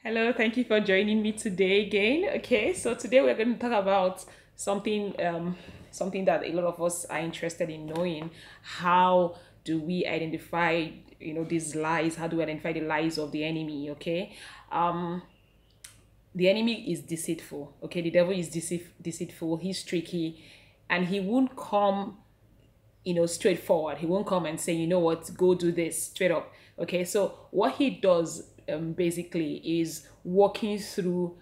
Hello, thank you for joining me today again. Okay, so today we're going to talk about something that a lot of us are interested in knowing. How do we identify, these lies? How do we identify the lies of the enemy? Okay, um, the enemy is deceitful. Okay, the devil is deceitful. He's tricky, and he won't come straightforward. He won't come and say, you know what, go do this straight up. Okay, so what he does basically is walking through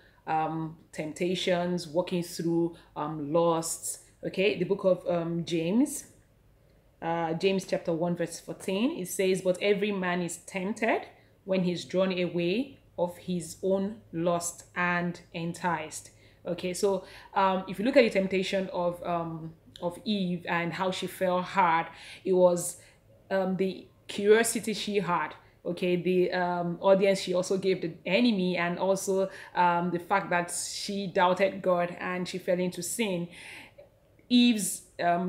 temptations, walking through lusts. Okay, the book of James chapter 1 verse 14, it says, but every man is tempted when he's drawn away of his own lust and enticed. Okay, so if you look at the temptation of Eve and how she fell hard, it was the curiosity she had. Okay, the audience she also gave the enemy, and also the fact that she doubted God and she fell into sin. Eve's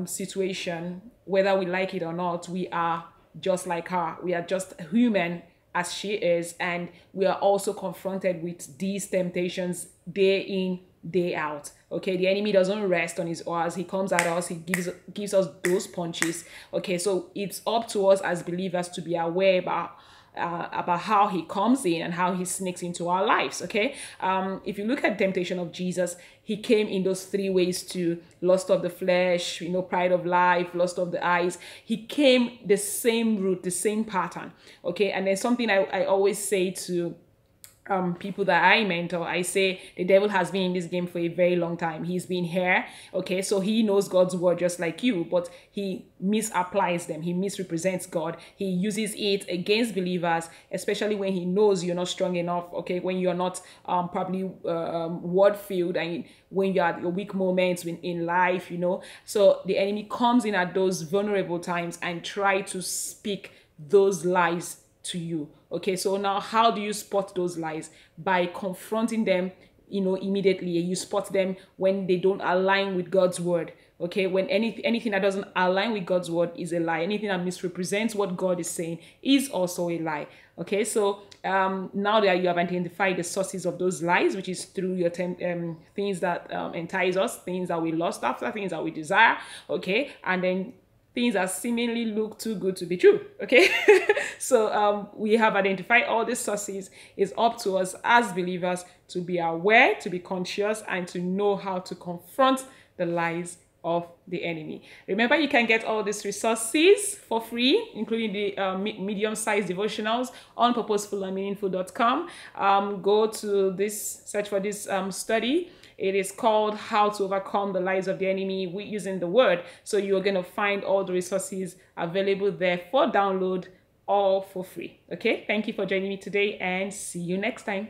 situation, whether we like it or not, we are just like her. We are just human as she is, and we are also confronted with these temptations day in, day out. Okay, the enemy doesn't rest on his oars. He comes at us, he gives us those punches. Okay, so it's up to us as believers to be aware about how he comes in and how he sneaks into our lives. Okay, if you look at temptation of Jesus, he came in those three ways: to lust of the flesh, pride of life, lust of the eyes. He came the same route, the same pattern. Okay, and there's something I always say to people that I mentor. I say the devil has been in this game for a very long time. He's been here. Okay, so he knows God's word just like you, but he misapplies them. He misrepresents God. He uses it against believers, especially when he knows you're not strong enough. Okay, when you're not probably word filled, and when you're at your weak moments in life. So the enemy comes in at those vulnerable times and try to speak those lies to you. Okay, so now how do you spot those lies? By confronting them, immediately. You spot them when they don't align with God's word. Okay, when anything that doesn't align with God's word is a lie. Anything that misrepresents what God is saying is also a lie. Okay, so now that you have identified the sources of those lies, which is through your things that entice us, things that we lust after, things that we desire. Okay, and then things that seemingly look too good to be true. Okay, so we have identified all these sources. It's up to us as believers to be aware, to be conscious, and to know how to confront the lies of the enemy. Remember, you can get all these resources for free, including the medium-sized devotionals on purposeful and meaningful.com. Go to this, search for this study. It is called How to Overcome the Lies of the Enemy Using the Word. So you're going to find all the resources available there for download, all for free. Okay, thank you for joining me today, and see you next time.